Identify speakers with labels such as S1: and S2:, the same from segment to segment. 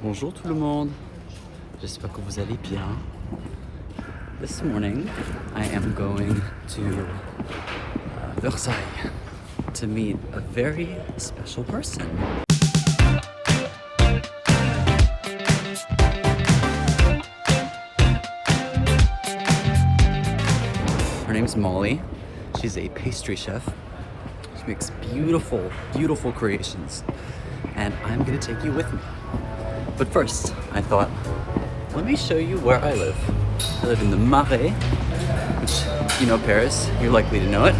S1: Bonjour tout le monde, j'espère que vous allez bien. This morning I am going to Versailles to meet a very special person. Her name's Molly. She's a pastry chef. She makes beautiful, beautiful creations. And I'm gonna take you with me. But first, I thought, let me show you where I live. I live in the Marais, which, you know Paris, you're likely to know it.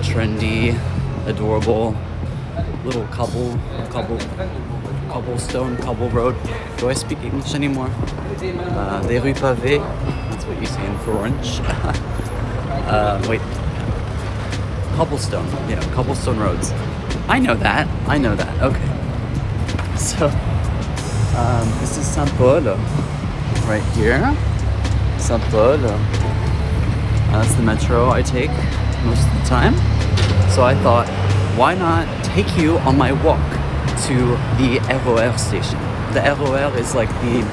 S1: Trendy, adorable, little cobblestone, cobble road. Do I speak English anymore? Des rues pavées, that's what you say in French. Wait, cobblestone roads. I know that, okay. So, this is Saint Paul, right here. Saint Paul. That's the metro I take most of the time. So I thought, why not take you on my walk to the RER station? The RER is like the,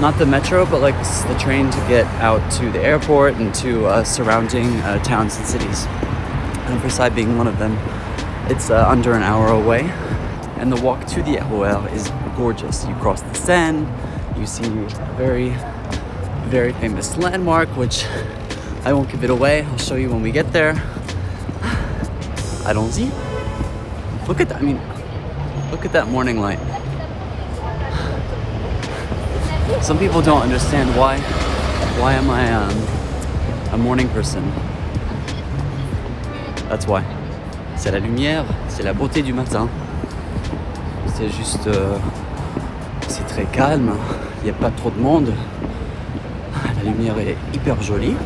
S1: not the metro, but like the train to get out to the airport and to surrounding towns and cities. And Versailles being one of them. It's under an hour away. And the walk to the RER is gorgeous. You cross the Seine, you see a very, very famous landmark, which I won't give it away. I'll show you when we get there. Allons-y. Look at that, look at that morning light. Some people don't understand why am I a morning person. That's why. C'est la lumière, c'est la beauté du matin. C'est juste, c'est très calme, il n'y a pas trop de monde, la lumière est hyper jolie.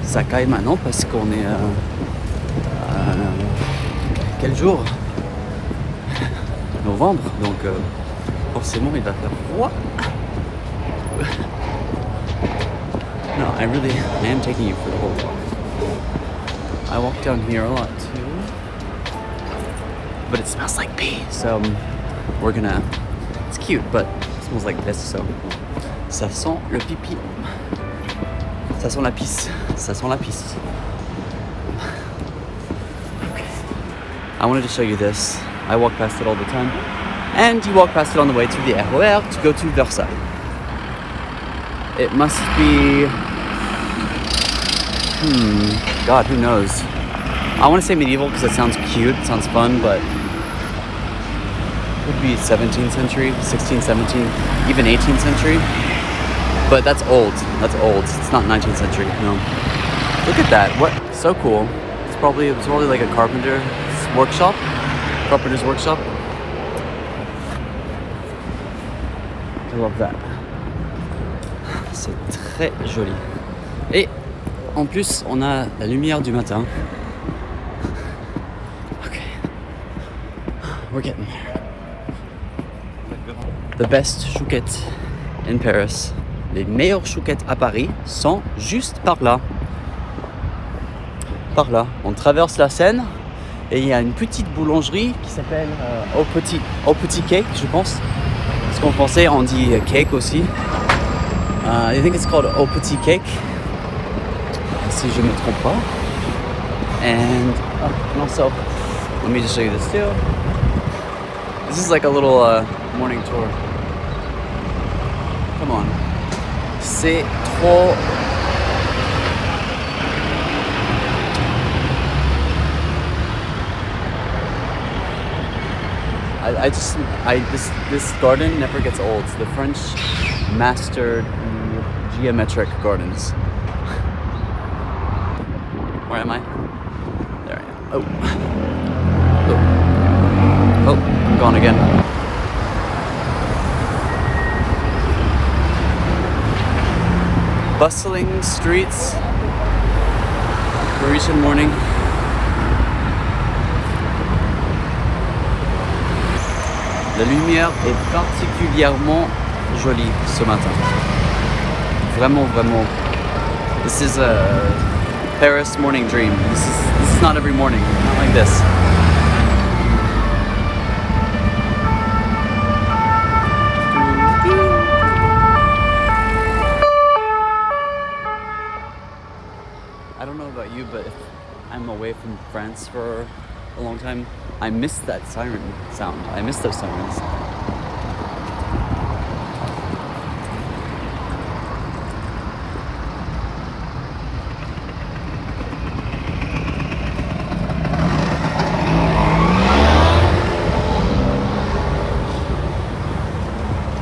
S1: Ça caille maintenant parce qu'on est quel jour? Novembre, donc forcément il va faire froid. No, I am taking you for the whole walk. I walk down here a lot too. But it smells like pee, so it's cute, but it smells like this, so ça sent le pipi, ça sent la pisse, Okay. I wanted to show you this. I walk past it all the time, and you walk past it on the way to the RER to go to Versailles. It must be, God, who knows? I want to say medieval because it sounds cute, it sounds fun, but it would be 17th century, 16th, 17th, even 18th century. But that's old. It's not 19th century, no. Look at that, what, so cool. It's probably like a carpenter's workshop. I love that. C'est très joli. Et en plus, on a la lumière du matin. We're getting there. The best chouquettes in Paris. Les meilleures chouquettes à Paris sont juste par là. Par là. On traverse la Seine et il y a une petite boulangerie qui s'appelle Au Petit Cake, je pense. Parce qu'en français, on dit cake aussi. I think it's called Au Petit Cake. Si je ne me trompe pas. And also, let me just show you this too. This is like a little morning tour. Come on. C'est trop... This garden never gets old. The French mastered geometric gardens. Where am I? There I am. Oh, I'm gone again. Bustling streets, Parisian morning. La lumière est particulièrement jolie ce matin. Vraiment. This is a Paris morning dream. This is not every morning, not like this. France for a long time. I missed that siren sound. I miss those sirens.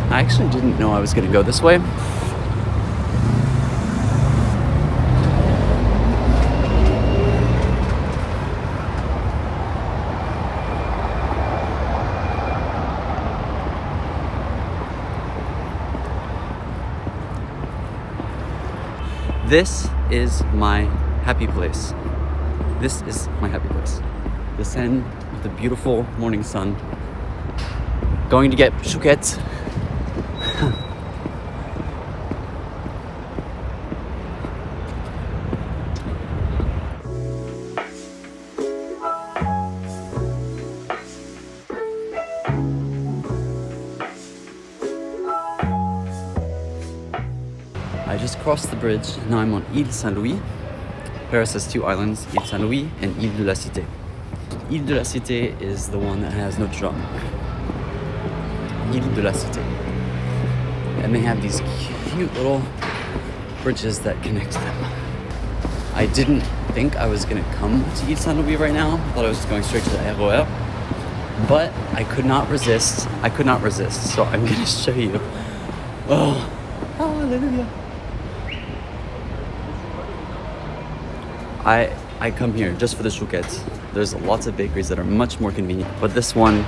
S1: I actually didn't know I was going to go this way. This is my happy place. This is my happy place. The Seine with the beautiful morning sun. Going to get chouquettes. I just crossed the bridge. Now I'm on Île Saint Louis. Paris has two islands, Île Saint Louis and Île de la Cité. Île de la Cité is the one that has Notre Dame. Île de la Cité. And they have these cute little bridges that connect them. I didn't think I was gonna come to Île Saint Louis right now. I thought I was going straight to the RER. But I could not resist. So I'm gonna show you. Oh, hallelujah. I come here just for the chouquettes. There's lots of bakeries that are much more convenient, but this one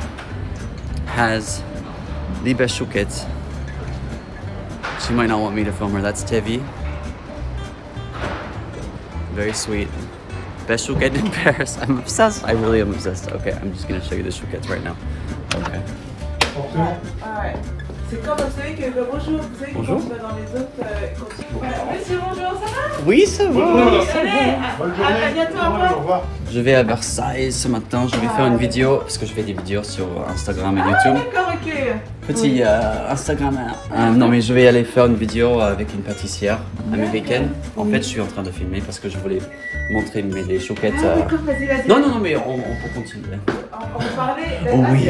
S1: has the best chouquettes. She might not want me to film her. That's Tevi. Very sweet. Best chouquette in Paris. I'm obsessed. I really am obsessed. Okay, I'm just gonna show you the chouquettes right now. Okay.
S2: Ouais. C'est comme vous savez que bonjour, vous savez que quand tu vas dans les autres, monsieur, bonjour, ça va?
S1: Oui, ça va.
S2: À bientôt, au revoir.
S1: Je vais à Versailles ce matin. Je vais faire une vidéo parce que je fais des vidéos sur Instagram et YouTube.
S2: D'accord, ok.
S1: Petit Instagram. Non, mais je vais aller faire une vidéo avec une pâtissière américaine. En fait, je suis en train de filmer parce que je voulais montrer les chouquettes.
S2: D'accord, vas-y.
S1: Non, mais on peut continuer.
S2: On peut parler.
S1: Oui.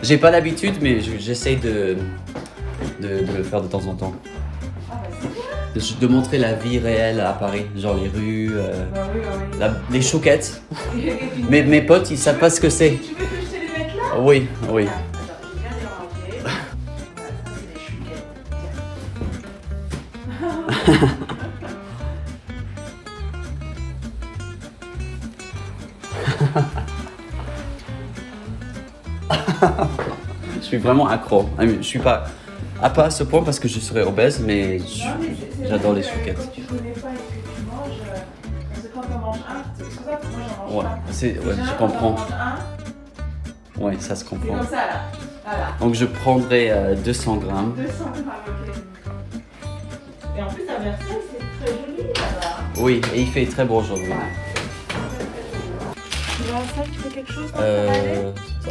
S1: J'ai pas l'habitude, mais j'essaye de le faire de temps en temps. De montrer la vie réelle à Paris, genre les rues, les chouquettes. Mes potes, ils savent pas ce que c'est.
S2: Tu veux que je te les mette là?
S1: Oui.
S2: Attends, je viens les ranger. Voilà, ça c'est les chouquettes.
S1: Je suis vraiment accro. Je suis pas à ce point parce que je serais obèse, mais j'adore les chouquettes.
S2: Quand tu connais pas et que tu manges, parce que quand on mange un, c'est pour ça que moi j'en mange pas.
S1: Je comprends. Ouais, ça se comprend.
S2: C'est comme ça là. Voilà.
S1: Donc je prendrai 200 grammes.
S2: 200 grammes, ok. Et en plus à Versailles, c'est très joli là-bas.
S1: Oui, et il fait très beau aujourd'hui.
S2: Tu vas à Versailles, tu fais quelque chose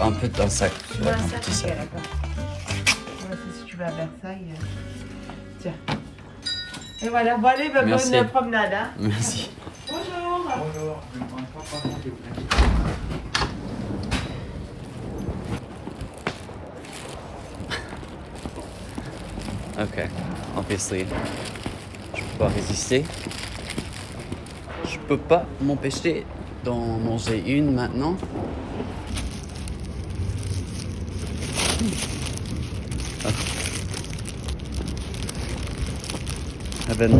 S1: Un peu d'un sac.
S2: Ouais,
S1: un petit sac.
S2: d'accord. Ouais, si tu vas à Versailles. Tiens. Et voilà, bon allez, bonne promenade. Hein.
S1: Merci.
S2: Bonjour.
S3: Bonjour.
S1: Ok, obviously, je peux pas résister. Je peux pas m'empêcher d'en manger une maintenant. Heaven.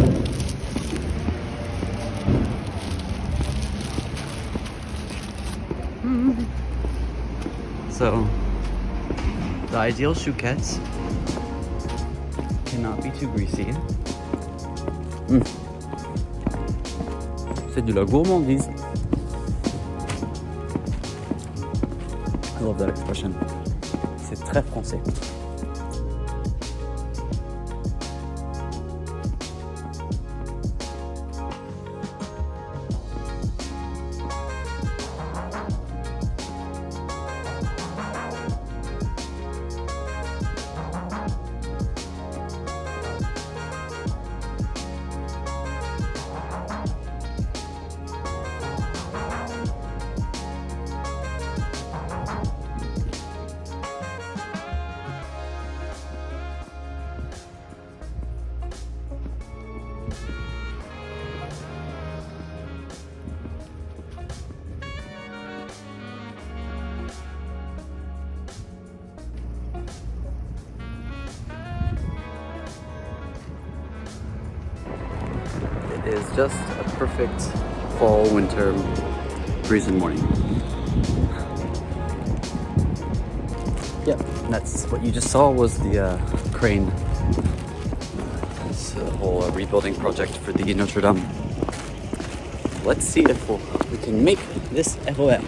S1: So, the ideal chouquettes cannot be too greasy. C'est de la gourmandise. I love that expression. C'est très français. is just a perfect fall, winter, Parisian morning. Yep, that's what you just saw was the crane. It's a whole rebuilding project for the Notre Dame. Let's see if we can make this RER.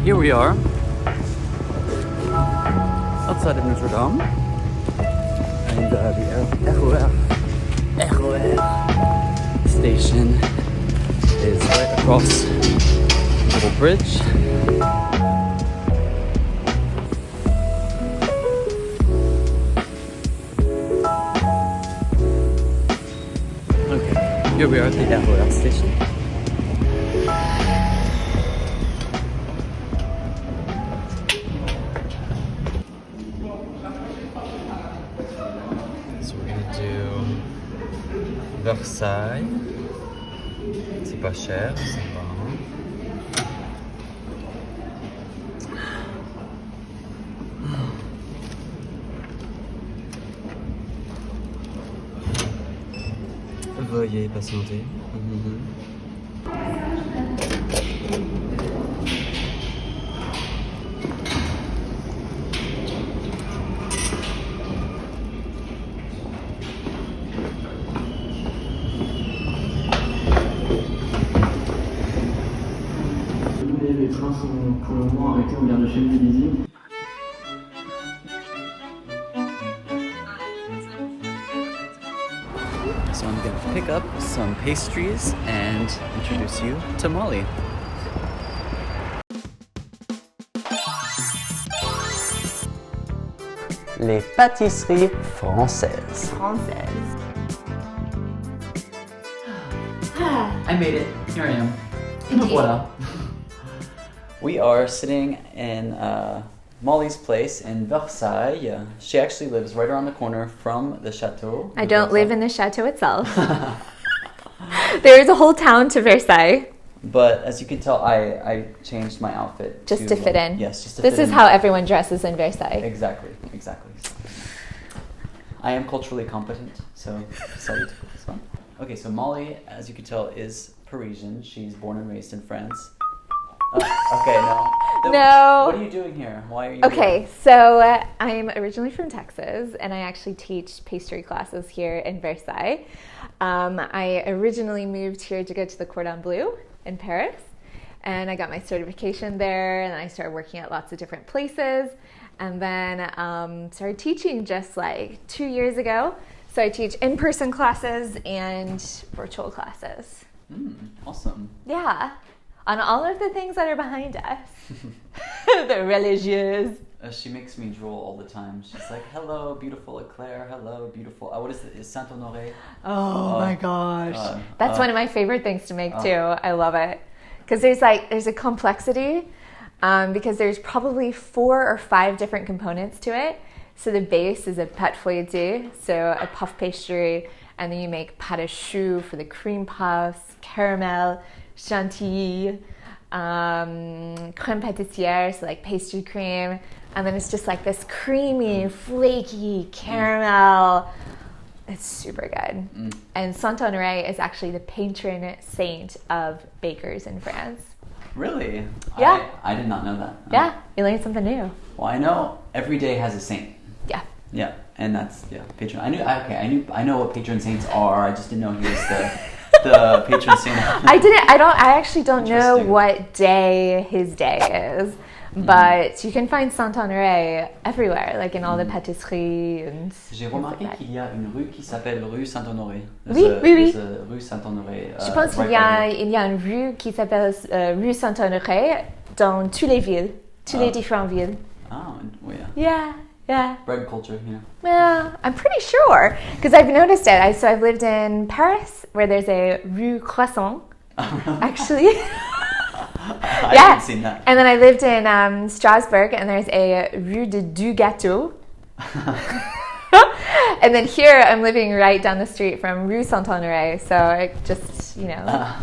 S1: Here we are, outside of Notre Dame, and the RER station is right across the little bridge. Okay, here we are at the RER station. Versailles, c'est pas cher, ça va. Veuillez patienter.
S3: Les trains sont pour le moment arrêtés en gare de Champs-Élysées.
S1: So I'm going to pick up some pastries and introduce you to Molly. Les pâtisseries françaises. I made it. Here I am. Voila. We are sitting in Molly's place in Versailles. She actually lives right around the corner from the chateau.
S4: I don't live in the chateau itself. There is a whole town to Versailles.
S1: But as you can tell, I changed my outfit.
S4: Just to fit in.
S1: Yes, just to fit in.
S4: This is how everyone dresses in Versailles.
S1: Exactly. I am culturally competent, so decided to put this on. Okay, so Molly, as you can tell, is Parisian. She's born and raised in France. Okay, no.
S4: No.
S1: What are you doing here? Why are you
S4: Okay,
S1: here?
S4: so I'm originally from Texas, and I actually teach pastry classes here in Versailles. I originally moved here to go to the Cordon Bleu in Paris, and I got my certification there, and I started working at lots of different places, and then started teaching just like 2 years ago. So I teach in-person classes and virtual classes.
S1: Awesome.
S4: Yeah. On all of the things that are behind us. The religieuse.
S1: She makes me drool all the time. She's like, hello, beautiful éclair. Hello, beautiful. What is it? Is Saint Honoré?
S4: Oh my gosh. That's one of my favorite things to make too. I love it. Because there's a complexity. Because there's probably 4 or 5 different components to it. So the base is a pâte feuilletée, so a puff pastry. And then you make pâte à choux for the cream puffs, caramel, chantilly, crème pâtissière, so like pastry cream, and then it's just like this creamy, flaky caramel. It's super good. And Saint Honoré is actually the patron saint of bakers in France.
S1: Really?
S4: Yeah.
S1: I did not know that.
S4: Yeah, you learned something new.
S1: Well, I know every day has a saint.
S4: Yeah.
S1: Yeah, and that's patron. I know what patron saints are. I just didn't know he was the patron saint.
S4: I actually don't know what day his day is, but you can find Saint Honoré everywhere, like in all the pâtisseries and.
S1: J'ai remarqué qu'il y a une rue qui s'appelle rue Saint Honoré.
S4: Oui.
S1: Rue Saint Honoré.
S4: Je pense qu'il y a une rue qui s'appelle rue Saint Honoré dans toutes les villes, toutes les différentes villes.
S1: Oh, yeah.
S4: Yeah.
S1: Bread culture, you know.
S4: Yeah, I'm pretty sure because I've noticed it. So I've lived in Paris where there's a rue Croissant.
S1: Oh, really?
S4: Actually.
S1: I haven't seen that.
S4: And then I lived in Strasbourg, and there's a Rue du Gâteau. And then here I'm living right down the street from Rue Saint Louis, so it just,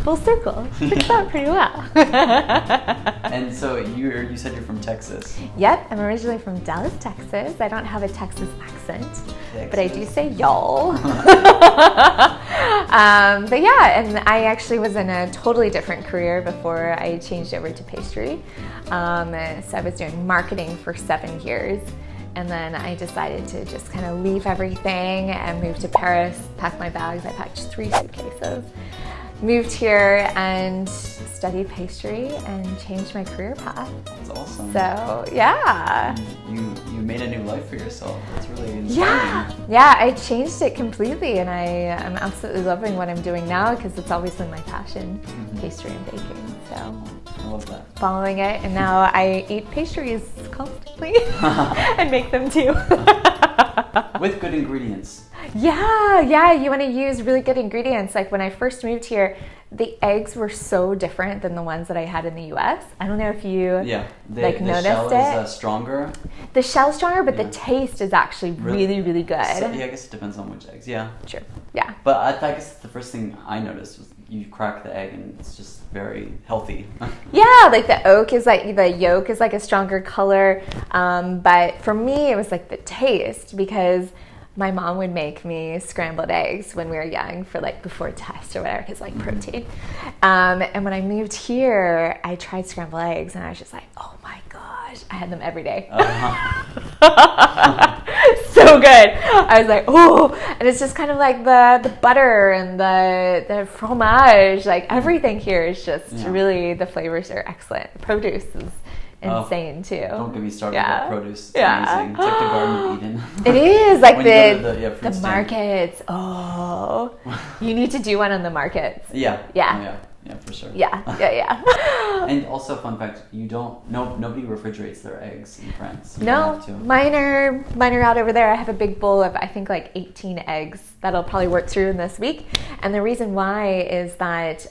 S4: full circle. Works out pretty well.
S1: And so you said you're from Texas.
S4: Yep, I'm originally from Dallas, Texas. I don't have a Texas accent, but I do say y'all. But yeah, and I actually was in a totally different career before I changed over to pastry. So I was doing marketing for 7 years. And then I decided to just kind of leave everything and move to Paris, pack my bags. I packed 3 suitcases, moved here and studied pastry and changed my career path.
S1: That's awesome.
S4: So, yeah.
S1: You made a new life for yourself. That's really inspiring.
S4: Yeah, I changed it completely, and I'm absolutely loving what I'm doing now because it's always been my passion, pastry and baking. So
S1: I love that.
S4: Following it, and now I eat pastries constantly and make them too.
S1: With good ingredients.
S4: Yeah, you want to use really good ingredients. Like when I first moved here, the eggs were so different than the ones that I had in the US. I don't know if you noticed
S1: the shell
S4: it.
S1: Is stronger.
S4: The shell's stronger, but the taste is actually really, really good.
S1: So, I guess it depends on which eggs. Yeah.
S4: True. Yeah.
S1: But I guess the first thing I noticed was you crack the egg and it's just very healthy.
S4: Yeah, like the yolk is like a stronger color. But for me, it was like the taste, because my mom would make me scrambled eggs when we were young for like before test or whatever, because like protein. And when I moved here, I tried scrambled eggs and I was just like, oh my gosh, I had them every day. So good. I was like, oh, and it's just kind of like the butter and the fromage, like everything here is just really, the flavors are excellent. The produce is insane too.
S1: Don't get me started about produce. It's amazing. It's like the Garden of Eden.
S4: It is like
S1: the
S4: markets. Oh, you need to do one on the markets.
S1: Yeah, for sure.
S4: Yeah.
S1: And also, fun fact: nobody refrigerates their eggs in France.
S4: No, mine are out over there. I have a big bowl of, I think, like 18 eggs that'll probably work through in this week. And the reason why is that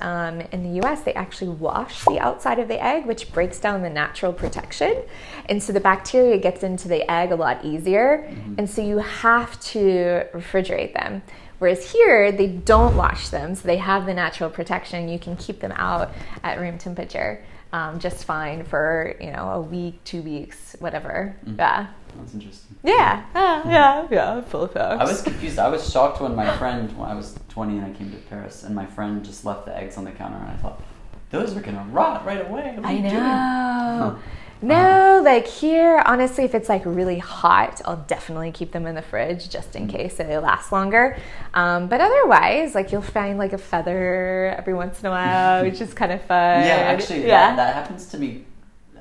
S4: in the US, they actually wash the outside of the egg, which breaks down the natural protection. And so the bacteria gets into the egg a lot easier. And so you have to refrigerate them. Whereas here, they don't wash them, so they have the natural protection. You can keep them out at room temperature just fine for, a week, 2 weeks, whatever. Yeah.
S1: That's interesting.
S4: Yeah, full of facts.
S1: I was confused. I was shocked when I was 20 and I came to Paris, and my friend just left the eggs on the counter, and I thought, those are going to rot right away. What are you doing?
S4: No, like here, honestly, if it's like really hot, I'll definitely keep them in the fridge just in case so they last longer. But otherwise, like you'll find like a feather every once in a while, which is kind of fun.
S1: Yeah, actually, that happens to me.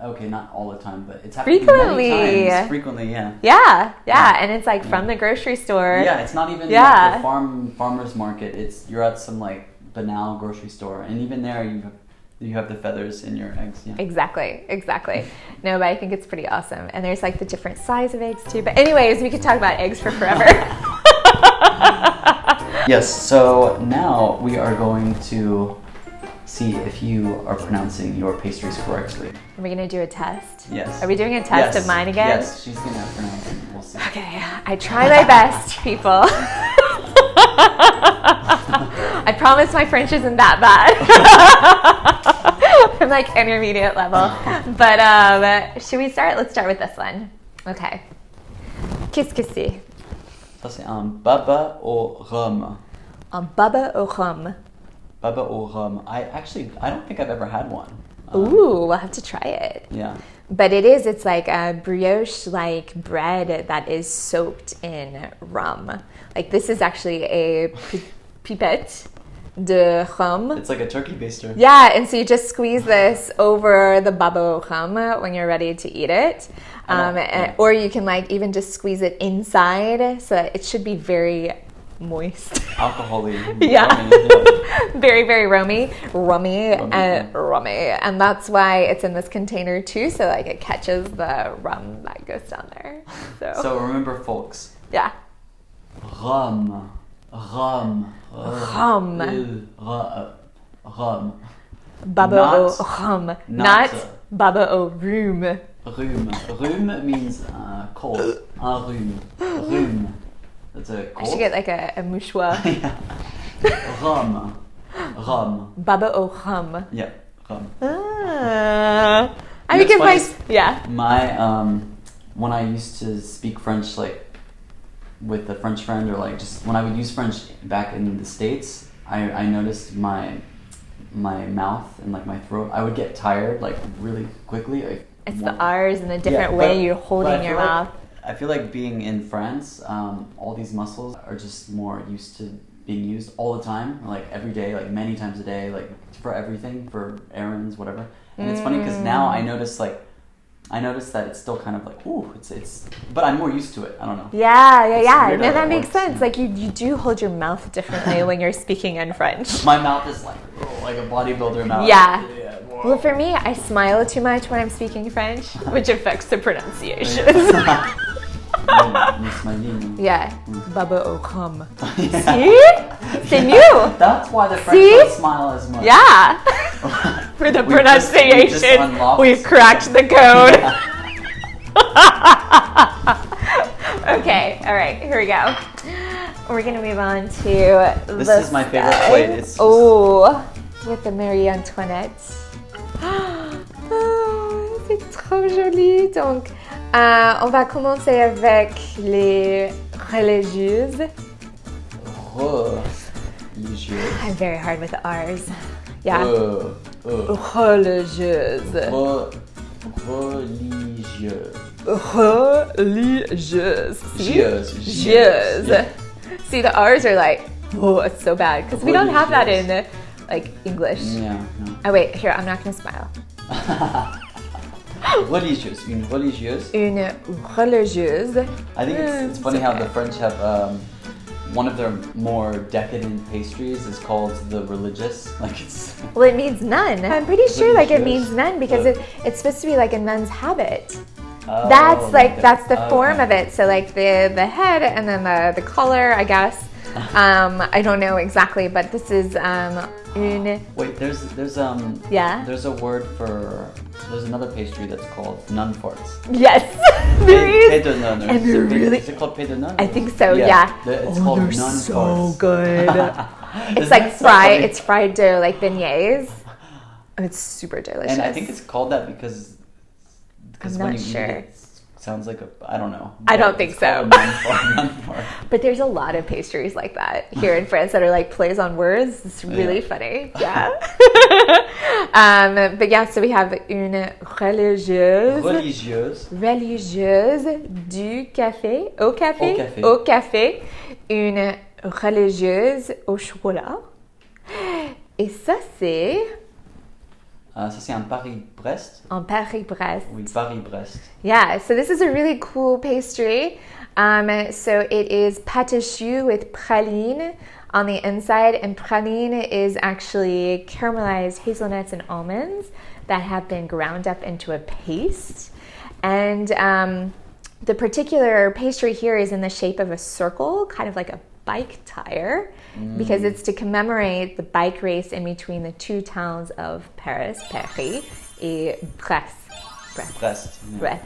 S1: Okay, not all the time, but it's happened many times. Frequently, yeah.
S4: Yeah, and it's like from the grocery store.
S1: Yeah, it's not even like the farmer's market. You're at some like banal grocery store, and even there you have the feathers in your eggs. Yeah. Exactly.
S4: No, but I think it's pretty awesome. And there's like the different size of eggs too. But anyways, we could talk about eggs for forever.
S1: Yes, so now we are going to see if you are pronouncing your pastries correctly.
S4: Are we going to do a test?
S1: Yes.
S4: Are we doing a test of mine again?
S1: Yes, she's going to pronounce it. We'll see.
S4: Okay, I try my best, people. I promise my French isn't that bad. I'm like intermediate level. But should we start? Let's start with this one. Okay. Qu'est-ce que c'est?
S1: Ça, c'est un baba au rhum.
S4: Un baba au rhum.
S1: Baba au rhum. I don't think I've ever had one.
S4: Ooh, we'll have to try it.
S1: Yeah.
S4: But it's like a brioche-like bread that is soaked in rum. Like this is actually a pipette de rhum.
S1: It's like a turkey baster.
S4: Yeah, and so you just squeeze this over the baba au rhum when you're ready to eat it. Or you can like even just squeeze it inside, so that it should be very moist.
S1: Alcohol-y.
S4: Yeah. Very, very rummy. And that's why it's in this container too, so like it catches the rum that goes down there.
S1: So remember, folks.
S4: Yeah.
S1: Rhum.
S4: baba au rhum, not baba au rhume.
S1: Rhume. Rhume means cold. Un rhume. Rhume. That's a cold.
S4: I should get like a mouchoir.
S1: Yeah. Rhum. Rhum.
S4: Baba au rhum.
S1: Yeah. Rhum.
S4: I think it's yeah.
S1: My when I used to speak French like with a French friend or like just when I would use French back in the States, I noticed my mouth and like my throat, I would get tired like really quickly. Like,
S4: it's the R's and the different way you're holding your mouth.
S1: I feel like being in France, all these muscles are just more used to being used all the time, like every day, like many times a day, like for everything, for errands, whatever. And it's funny because now I notice that it's still kind of like, ooh, it's, but I'm more used to it. I don't know.
S4: Yeah. No, that makes sense. Like you do hold your mouth differently when you're speaking in French.
S1: My mouth is like a bodybuilder mouth.
S4: Yeah. Well, for me, I smile too much when I'm speaking French, which affects the pronunciation. Yeah. Baba au rhum. See? C'est mieux.
S1: That's why the French don't smile as much.
S4: Yeah. For the pronunciation, we've cracked the code. Okay, all right, here we go. We're gonna move on to
S1: this is my favorite plate. It's
S4: with the Marie Antoinette. Oh, c'est trop joli. Donc, on va commencer avec les religieuses. I'm very hard with the R's. Yeah. Religieuse. Religieuse. Religieuse.
S1: Yeah.
S4: See, the R's are like, oh, it's so bad because we don't have that in like English.
S1: Yeah. No.
S4: Oh wait, here, I'm not gonna smile.
S1: Religieuse. Une religieuse.
S4: Une religieuse.
S1: I think it's funny how the French have one of their more decadent pastries is called the religious. Like it's.
S4: Well, it means nun. I'm pretty sure like it means nun because it's supposed to be like a nun's habit.
S1: Oh,
S4: that's the form of it. So like the head and then the collar, I guess. I don't know exactly, but this is une.
S1: Wait, there's a word for. There's another pastry that's called nun farts.
S4: Yes, there is.
S1: Paix de nun.
S4: And they're really.
S1: Is it called paix de nun?
S4: I think so. Yeah.
S1: It's called
S4: they're
S1: nun
S4: so
S1: farts.
S4: Good. It's like fried. It's fried dough, like beignets. It's super delicious.
S1: And I think it's called that because
S4: I'm
S1: when
S4: not
S1: you
S4: sure.
S1: eat it sounds like I don't know.
S4: I don't think so.
S1: Nun fart.
S4: But there's a lot of pastries like that here in France that are like plays on words. It's really funny. Yeah. But yeah, so we have une religieuse. Religieuse du café. Au café. Une religieuse au chocolat. Et ça c'est...
S1: Ça c'est un Paris-Brest.
S4: Un Paris-Brest.
S1: Oui, Paris-Brest.
S4: Yeah, so this is a really cool pastry. So it is pâte à choux with praline on the inside, and praline is actually caramelized hazelnuts and almonds that have been ground up into a paste. And the particular pastry here is in the shape of a circle, kind of like a bike tire, because it's to commemorate the bike race in between the two towns of Paris, et Brest.
S1: Yeah.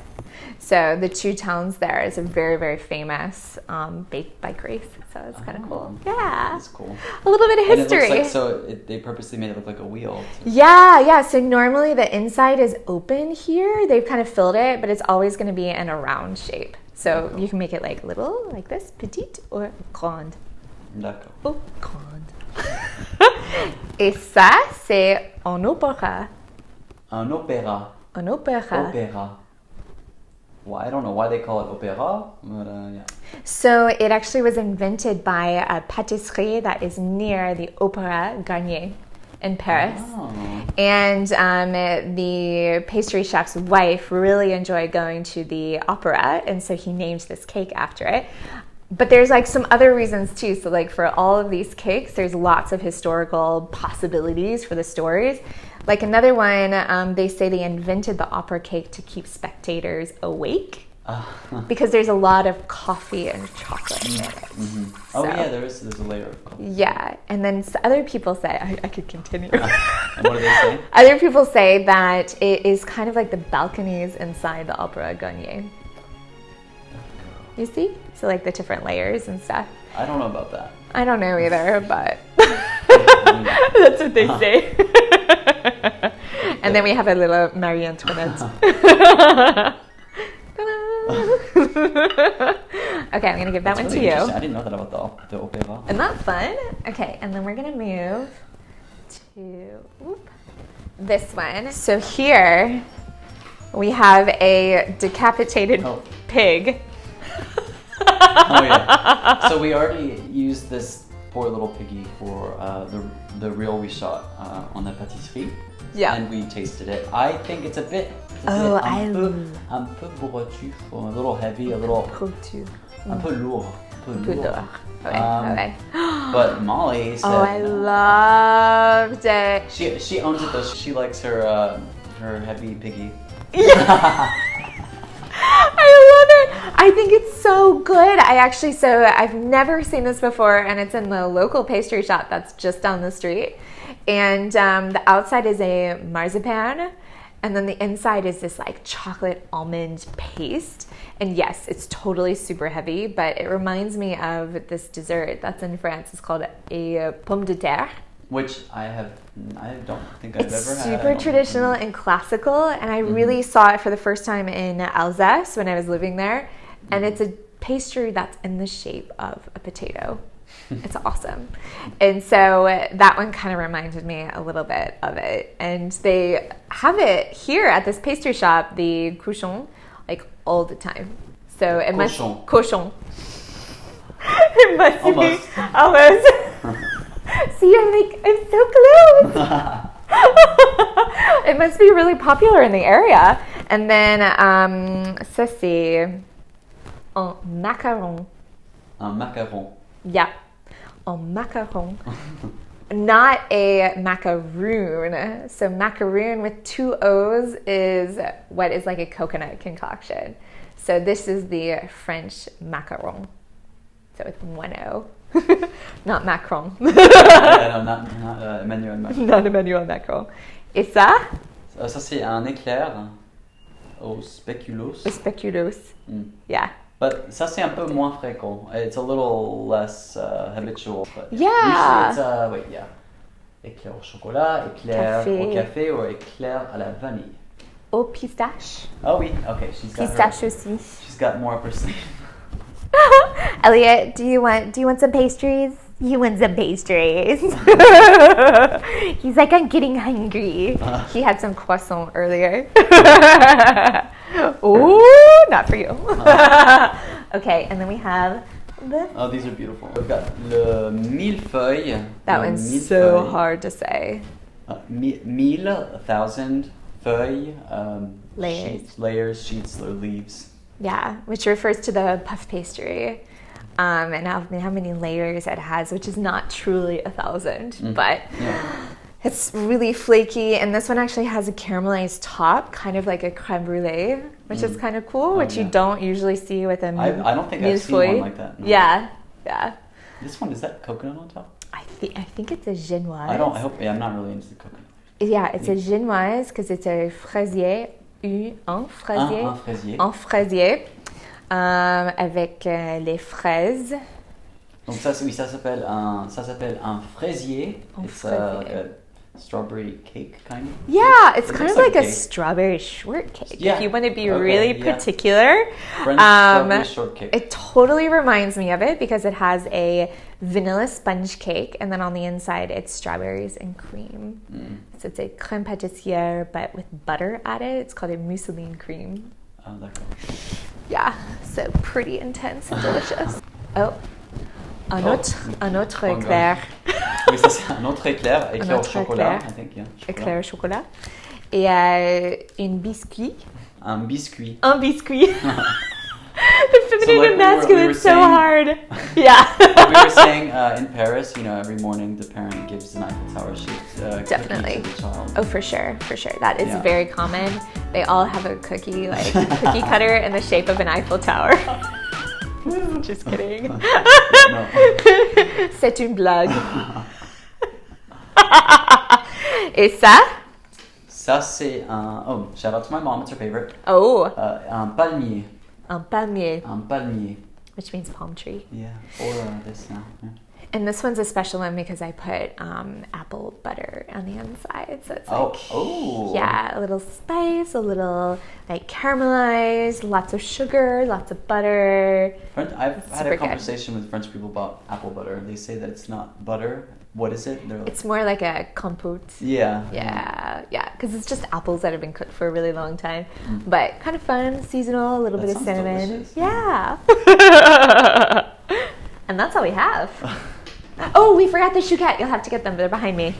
S4: So the two towns there is a very, very famous bike race. So it's kind of cool. Yeah.
S1: That's cool.
S4: A little bit of history.
S1: And it looks like, they purposely made it look like a wheel.
S4: Yeah. So normally the inside is open here. They've kind of filled it, but it's always going to be in a round shape. So you can make it like little, like this, petite, or grande.
S1: D'accord.
S4: Oh, grande. Et ça, c'est un opéra.
S1: Un opéra.
S4: Un opéra.
S1: Opéra. Well, I don't know why they call it opéra, but yeah.
S4: So it actually was invented by a pâtisserie that is near the Opéra Garnier in Paris.
S1: Oh.
S4: And the pastry chef's wife really enjoyed going to the opera, and so he named this cake after it. But there's like some other reasons too. So like for all of these cakes, there's lots of historical possibilities for the stories. Like another one, they say they invented the opera cake to keep spectators awake because there's a lot of coffee and chocolate in it.
S1: Mm-hmm. Oh yeah, there's a layer of coffee.
S4: Yeah, and then other people say, I could continue.
S1: And what do they say?
S4: Other people say that it is kind of like the balconies inside the Opéra Garnier. You see? So like the different layers and stuff.
S1: I don't know about that.
S4: I don't know either, but that's what they say. And then we have a little Marie Antoinette. Okay, I'm gonna give that one to you.
S1: I didn't know that about the opera.
S4: Isn't that fun? Okay, and then we're gonna move to this one. So here we have a decapitated pig.
S1: Oh yeah. So we already used this poor little piggy for the reel we shot on the pâtisserie.
S4: Yeah.
S1: And we tasted it. I think it's a bit un peu bourrotu, a little heavy, a little un peu lourd.
S4: Okay.
S1: But Molly said,
S4: I loved it.
S1: She owns it though. She likes her heavy piggy.
S4: I love it. I think it's so good. I've never seen this before, and it's in the local pastry shop that's just down the street. And the outside is a marzipan, and then the inside is this like chocolate almond paste. And yes, it's totally super heavy, but it reminds me of this dessert that's in France. It's called a pomme de terre.
S1: Which I don't think I've ever had.
S4: It's super traditional and classical, and I really saw it for the first time in Alsace when I was living there. And it's a pastry that's in the shape of a potato. It's awesome. And so that one kind of reminded me a little bit of it. And they have it here at this pastry shop, the cochon, like all the time. So it must cochon. It must be almost. See, I'm so close. It must be really popular in the area. And then, ça c'est un macaron.
S1: Un macaron.
S4: Yeah, un macaron. Not a macaroon. So macaroon with 2 O's is what is like a coconut concoction. So this is the French macaron. So with 1 O. Not Macron.
S1: No, not Emmanuel Macron.
S4: Not Emmanuel Macron. Et ça?
S1: Ça c'est un éclair au spéculoos.
S4: Au spéculoos. Yeah.
S1: But ça c'est un peu moins fréquent. It's a little less habitual. But
S4: yeah.
S1: Usually it's éclair au chocolat, éclair au café, or éclair à la vanille.
S4: Au pistache.
S1: Oh oui, okay.
S4: Pistache aussi.
S1: She's got more up her sleeve.
S4: Elliot, do you want some pastries? You want some pastries. He's like, I'm getting hungry. He had some croissant earlier. Ooh, not for you. Okay, and then we have this.
S1: Oh, these are beautiful. We've got le mille-feuille.
S4: That one's so hard to say.
S1: 1,000 feuilles.
S4: Layers.
S1: Sheets, or leaves.
S4: Yeah, which refers to the puff pastry, and how many layers it has, which is not truly 1,000, but it's really flaky. And this one actually has a caramelized top, kind of like a creme brulee, which is kind of cool, which you don't usually see with a
S1: I don't think I've seen one like that. No.
S4: Yeah.
S1: This one, is that coconut on top?
S4: I think it's a genoise.
S1: I'm not really into the coconut.
S4: Yeah, it's a genoise because it's a fraisier. Un fraisier avec les fraises.
S1: Donc ça s'appelle un fraisier. It's a strawberry cake kind of.
S4: Yeah, it's kind of like a strawberry shortcake.
S1: Yeah.
S4: If you want to be really particular.
S1: French strawberry shortcake.
S4: It totally reminds me of it because it has a vanilla sponge cake, and then on the inside it's strawberries and cream. So it's a crème pâtissière, but with butter added. It's called a mousseline cream.
S1: Oh, d'accord.
S4: Yeah, so pretty intense and delicious. Un autre éclair.
S1: Oui, ça c'est un autre éclair au chocolat, I think, yeah.
S4: Éclair au chocolat. Et un biscuit.
S1: Un biscuit.
S4: Un biscuit. The Feminine and masculine, so
S1: saying,
S4: hard. Yeah.
S1: We were saying in Paris, you know, every morning the parent gives an Eiffel Tower shaped
S4: Definitely.
S1: cookie to the child.
S4: Oh, for sure. That is very common. They all have a cookie cutter in the shape of an Eiffel Tower. Just kidding.
S1: No.
S4: C'est une blague. Et ça?
S1: Ça c'est un... Oh, shout out to my mom, it's her favorite.
S4: Oh.
S1: Un palmier.
S4: Un palmier.
S1: Un palmier.
S4: Which means palm tree.
S1: Yeah, or this now. Yeah.
S4: And this one's a special one because I put apple butter on the inside. So it's yeah, a little spice, a little like caramelized, lots of sugar, lots of butter.
S1: I've had a conversation with French people about apple butter. They say that it's not butter. What is it? Like,
S4: it's more like a compote.
S1: Yeah.
S4: Yeah, because it's just apples that have been cooked for a really long time. But kind of fun, seasonal, a little bit of cinnamon.
S1: Delicious.
S4: Yeah. And that's all we have. Oh, we forgot the chouquette. You'll have to get them. They're behind me.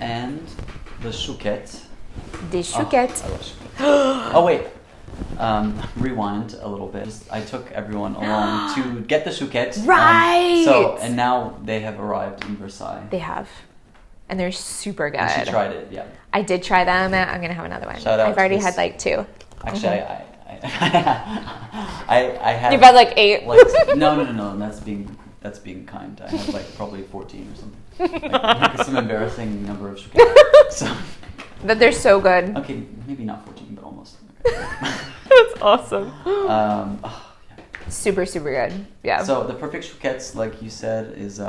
S1: And the chouquettes.
S4: Des chouquettes.
S1: Oh, I love chouquettes. Oh, wait. Rewind a little bit. I took everyone along to get the chouquettes.
S4: Right!
S1: And now they have arrived in Versailles.
S4: They have. And they're super good.
S1: And she tried it, yeah.
S4: I did try them. I'm going to have another one.
S1: Shout out
S4: I've already
S1: to
S4: had like 2.
S1: Actually, I had...
S4: You've had like 8.
S1: No. That's being kind. I had like probably 14 or something. Like some embarrassing number of chouquettes. So.
S4: But they're so good.
S1: Okay, maybe not 14, but almost. Okay.
S4: That's awesome.
S1: Yeah.
S4: Super, super good. Yeah.
S1: So the perfect chouquettes, like you said, is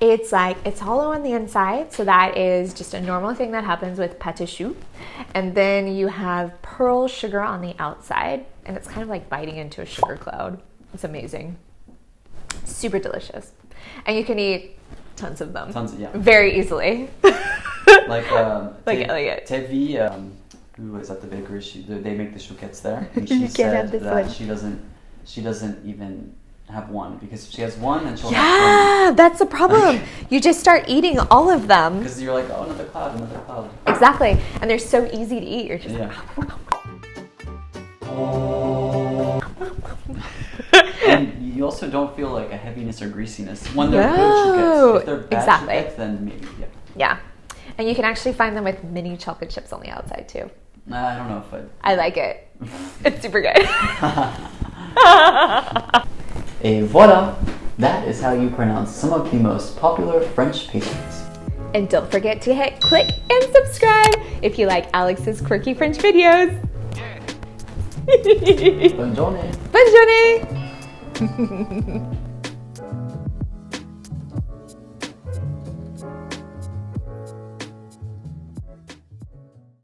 S4: it's like it's hollow on the inside, so that is just a normal thing that happens with pâte à choux. And then you have pearl sugar on the outside, and it's kind of like biting into a sugar cloud. It's amazing. Super delicious. And you can eat tons of them.
S1: Yeah.
S4: Very easily.
S1: Like
S4: Elliot.
S1: Tevi, who is at the bakery, they make the chouquettes there, and she said that she doesn't even have one, because if she has one, then she'll have 20.
S4: That's the problem. You just start eating all of them.
S1: Because you're like, oh, another cloud.
S4: Exactly. And they're so easy to eat. You're just
S1: And you also don't feel like a heaviness or greasiness when they're good chouquettes. If they're bad chouquettes, then maybe,
S4: yeah. And you can actually find them with mini chocolate chips on the outside too.
S1: I don't know if
S4: I like it. It's super good.
S1: Et voilà! That is how you pronounce some of the most popular French pastries.
S4: And don't forget to hit click and subscribe if you like Alex's quirky French videos.
S1: Bonne journée!
S4: Bonne journée!